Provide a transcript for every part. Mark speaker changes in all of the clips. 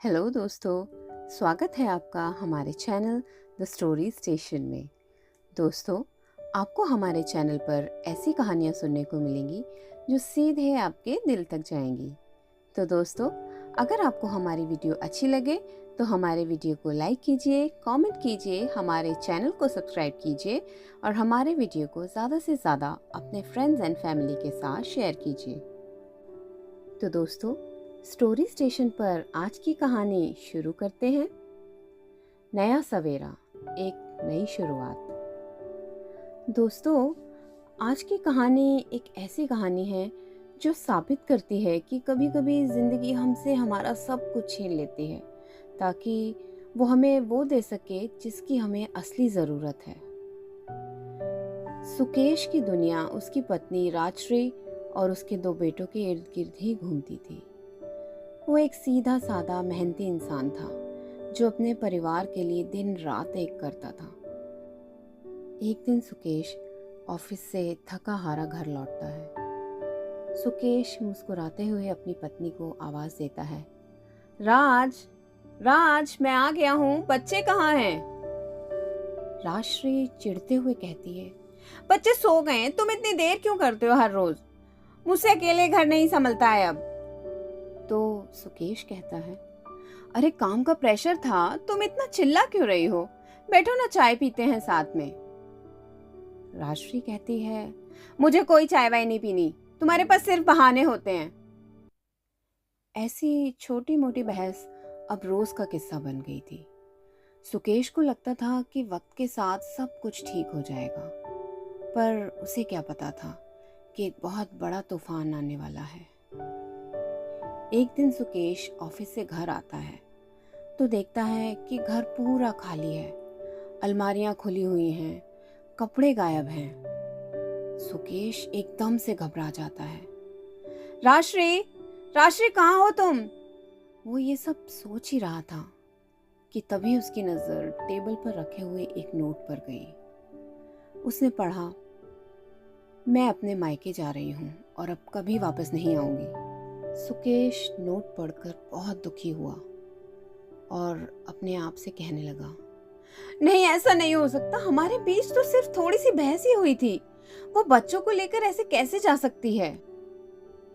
Speaker 1: Hello दोस्तों, स्वागत है आपका हमारे चैनल द स्टोरी स्टेशन में। दोस्तों, आपको हमारे चैनल पर ऐसी कहानियाँ सुनने को मिलेंगी जो सीधे आपके दिल तक जाएंगी। तो दोस्तों, अगर आपको हमारी वीडियो अच्छी लगे तो हमारे वीडियो को लाइक कीजिए, कमेंट कीजिए, हमारे चैनल को सब्सक्राइब कीजिए और हमारे वीडियो को ज़्यादा से ज़्यादा अपने फ्रेंड्स एंड फैमिली के साथ शेयर कीजिए। तो दोस्तों, स्टोरी स्टेशन पर आज की कहानी शुरू करते हैं। नया सवेरा, एक नई शुरुआत। दोस्तों, आज की कहानी एक ऐसी कहानी है जो साबित करती है कि कभी-कभी ज़िंदगी हमसे हमारा सब कुछ छीन लेती है ताकि वो हमें वो दे सके जिसकी हमें असली ज़रूरत है। सुकेश की दुनिया उसकी पत्नी राजश्री और उसके 2 बेटों के इर्द गिर्द ही घूमती थी। वो एक सीधा साधा मेहनती इंसान था जो अपने परिवार के लिए दिन रात एक करता था। एक दिन सुकेश ऑफिस से थका हारा घर लौटता है। सुकेश मुस्कुराते हुए अपनी पत्नी को आवाज देता है, राज, राज, मैं आ गया हूँ, बच्चे कहाँ हैं? राजश्री चिढ़ते हुए कहती है, बच्चे सो गए, तुम इतनी देर क्यों करते हो हर रोज? मुझसे अकेले घर नहीं संभलता है अब। तो सुकेश कहता है, अरे काम का प्रेशर था, तुम इतना चिल्ला क्यों रही हो? बैठो ना, चाय पीते हैं साथ में। राजश्री कहती है, मुझे कोई चाय वाय नहीं पीनी, तुम्हारे पास सिर्फ बहाने होते हैं। ऐसी छोटी मोटी बहस अब रोज का किस्सा बन गई थी। सुकेश को लगता था कि वक्त के साथ सब कुछ ठीक हो जाएगा, पर उसे क्या पता था कि एक बहुत बड़ा तूफान आने वाला है। एक दिन सुकेश ऑफिस से घर आता है तो देखता है कि घर पूरा खाली है, अलमारियां खुली हुई हैं, कपड़े गायब हैं। सुकेश एकदम से घबरा जाता है। राजश्री, राजश्री, कहाँ हो तुम? वो ये सब सोच ही रहा था कि तभी उसकी नजर टेबल पर रखे हुए एक नोट पर गई। उसने पढ़ा, मैं अपने मायके जा रही हूँ और अब कभी वापस नहीं आऊंगी। सुकेश नोट पढ़कर बहुत दुखी हुआ और अपने आप से कहने लगा, नहीं, ऐसा नहीं हो सकता, हमारे बीच तो सिर्फ थोड़ी सी बहस ही हुई थी, वो बच्चों को लेकर ऐसे कैसे जा सकती है?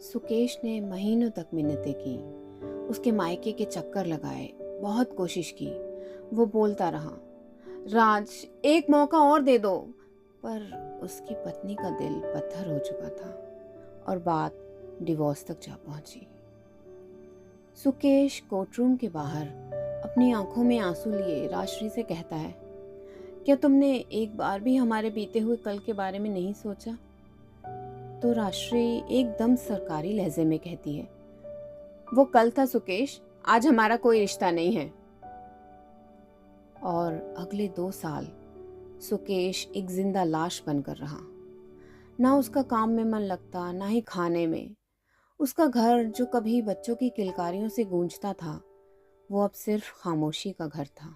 Speaker 1: सुकेश ने महीनों तक मिन्नतें की, उसके मायके के चक्कर लगाए, बहुत कोशिश की। वो बोलता रहा, राज, एक मौका और दे दो, पर उसकी पत्नी का दिल पत्थर हो चुका था और बात डिवोर्स तक जा पहुंची। सुकेश कोर्टरूम के बाहर अपनी आंखों में आंसू लिए राजश्री से कहता है, क्या तुमने एक बार भी हमारे बीते हुए कल के बारे में नहीं सोचा? तो राजश्री एकदम सरकारी लहजे में कहती है, वो कल था सुकेश, आज हमारा कोई रिश्ता नहीं है। और अगले 2 साल सुकेश एक जिंदा लाश बनकर रहा। ना उसका काम में मन लगता, ना ही खाने में। उसका घर जो कभी बच्चों की किलकारियों से गूंजता था, वो अब सिर्फ खामोशी का घर था।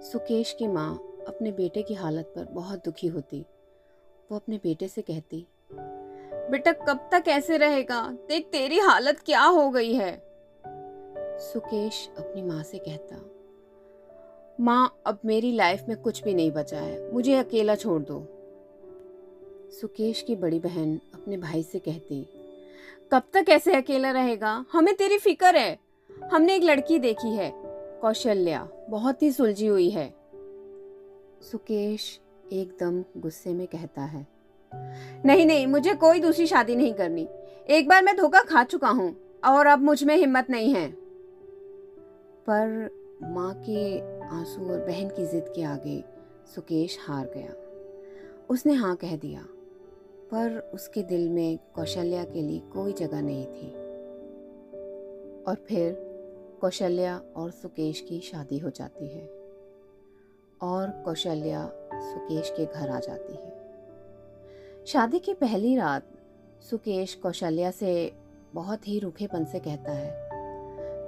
Speaker 1: सुकेश की माँ अपने बेटे की हालत पर बहुत दुखी होती। वो अपने बेटे से कहती, बेटा कब तक ऐसे रहेगा? देख तेरी हालत क्या हो गई है। सुकेश अपनी माँ से कहता, माँ, अब मेरी लाइफ में कुछ भी नहीं बचा है, मुझे अकेला छोड़ दो। सुकेश की बड़ी बहन अपने भाई से कहती, कब तक ऐसे अकेला रहेगा? हमें तेरी फिक्र है। हमने एक लड़की देखी है, कौशल्या, बहुत ही सुलझी हुई है। सुकेश एकदम गुस्से में कहता है, नहीं नहीं, मुझे कोई दूसरी शादी नहीं करनी। एक बार मैं धोखा खा चुका हूँ और अब मुझ में हिम्मत नहीं है। पर माँ के आंसू और बहन की जिद के आगे सुकेश हार गया। उसने हाँ कह दिया, पर उसके दिल में कौशल्या के लिए कोई जगह नहीं थी। और फिर कौशल्या और सुकेश की शादी हो जाती है और कौशल्या सुकेश के घर आ जाती है। शादी की पहली रात सुकेश कौशल्या से बहुत ही रूखेपन से कहता है,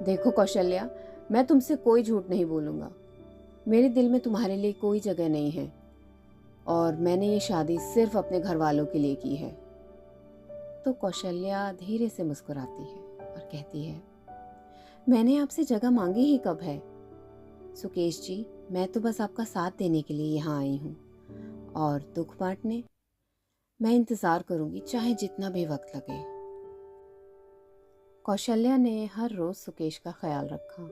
Speaker 1: देखो कौशल्या, मैं तुमसे कोई झूठ नहीं बोलूँगा। मेरे दिल में तुम्हारे लिए कोई जगह नहीं है और मैंने ये शादी सिर्फ अपने घर वालों के लिए की है। तो कौशल्या धीरे से मुस्कुराती है और कहती है, मैंने आपसे जगह मांगी ही कब है? सुकेश जी, मैं तो बस आपका साथ देने के लिए यहाँ आई हूँ, और दुख बांटने मैं इंतज़ार करूँगी, चाहे जितना भी वक्त लगे। कौशल्या ने हर रोज़ सुकेश का ख्याल रखा।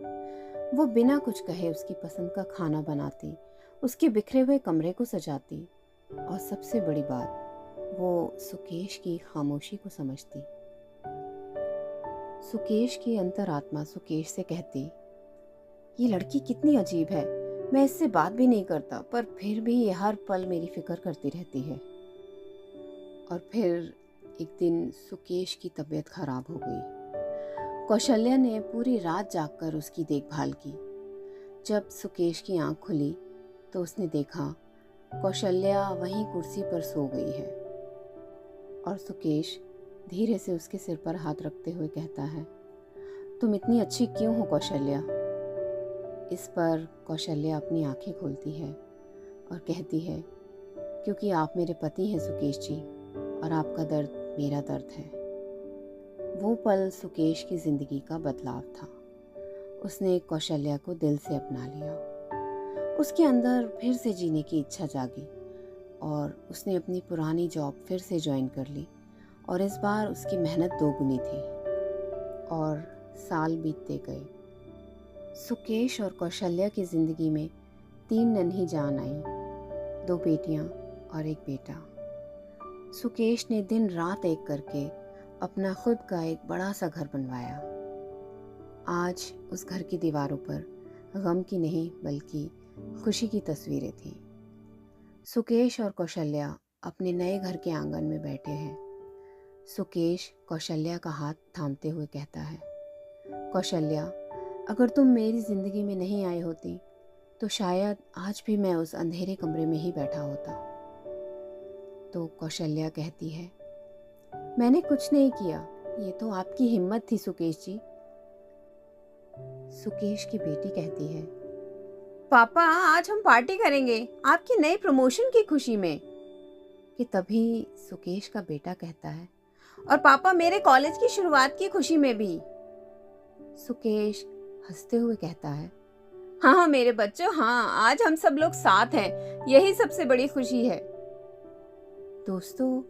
Speaker 1: वो बिना कुछ कहे उसकी पसंद का खाना बनाती, उसके बिखरे हुए कमरे को सजाती, और सबसे बड़ी बात, वो सुकेश की खामोशी को समझती। सुकेश की अंतरात्मा सुकेश से कहती, ये लड़की कितनी अजीब है, मैं इससे बात भी नहीं करता, पर फिर भी ये हर पल मेरी फिक्र करती रहती है। और फिर एक दिन सुकेश की तबीयत खराब हो गई। कौशल्या ने पूरी रात जागकर उसकी देखभाल की। जब सुकेश की आंख खुली तो उसने देखा कौशल्या वहीं कुर्सी पर सो गई है, और सुकेश धीरे से उसके सिर पर हाथ रखते हुए कहता है, तुम इतनी अच्छी क्यों हो कौशल्या? इस पर कौशल्या अपनी आंखें खोलती है और कहती है, क्योंकि आप मेरे पति हैं सुकेश जी, और आपका दर्द मेरा दर्द है। वो पल सुकेश की जिंदगी का बदलाव था। उसने कौशल्या को दिल से अपना लिया। उसके अंदर फिर से जीने की इच्छा जागी, और उसने अपनी पुरानी जॉब फिर से ज्वाइन कर ली, और इस बार उसकी मेहनत दोगुनी थी। और साल बीतते गए। सुकेश और कौशल्या की जिंदगी में 3 नन्ही जान आई, 2 बेटियां और 1 बेटा। सुकेश ने दिन रात एक करके अपना खुद का एक बड़ा सा घर बनवाया। आज उस घर की दीवारों पर गम की नहीं बल्कि खुशी की तस्वीरें थीं। सुकेश और कौशल्या अपने नए घर के आंगन में बैठे हैं। सुकेश कौशल्या का हाथ थामते हुए कहता है, कौशल्या, अगर तुम मेरी जिंदगी में नहीं आई होती तो शायद आज भी मैं उस अंधेरे कमरे में ही बैठा होता। तो कौशल्या कहती है, मैंने कुछ नहीं किया, ये तो आपकी हिम्मत थी सुकेश जी। सुकेश की बेटी कहती है, पापा आज हम पार्टी करेंगे आपकी नई प्रमोशन की खुशी में। कि तभी सुकेश का बेटा कहता है, और पापा मेरे कॉलेज की शुरुआत की खुशी में भी। सुकेश हंसते हुए कहता है, हाँ हाँ मेरे बच्चों, हाँ आज हम सब लोग साथ हैं, यही सबसे बड़ी खुशी है। दोस्तों,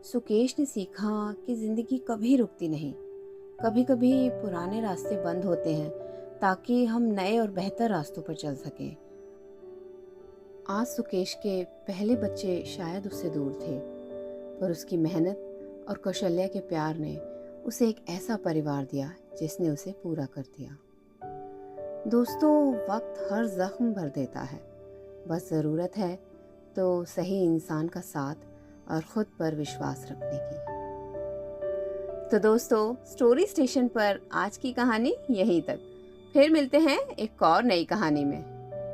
Speaker 1: सुकेश ने सीखा कि जिंदगी कभी रुकती नहीं। कभी कभी पुराने रास्ते बंद होते हैं ताकि हम नए और बेहतर रास्तों पर चल सकें। आज सुकेश के पहले बच्चे शायद उससे दूर थे, पर उसकी मेहनत और कौशल्या के प्यार ने उसे एक ऐसा परिवार दिया जिसने उसे पूरा कर दिया। दोस्तों, वक्त हर जख्म भर देता है, बस ज़रूरत है तो सही इंसान का साथ और ख़ुद पर विश्वास रखने की। तो दोस्तों, स्टोरी स्टेशन पर आज की कहानी यहीं तक। फिर मिलते हैं एक और नई कहानी में।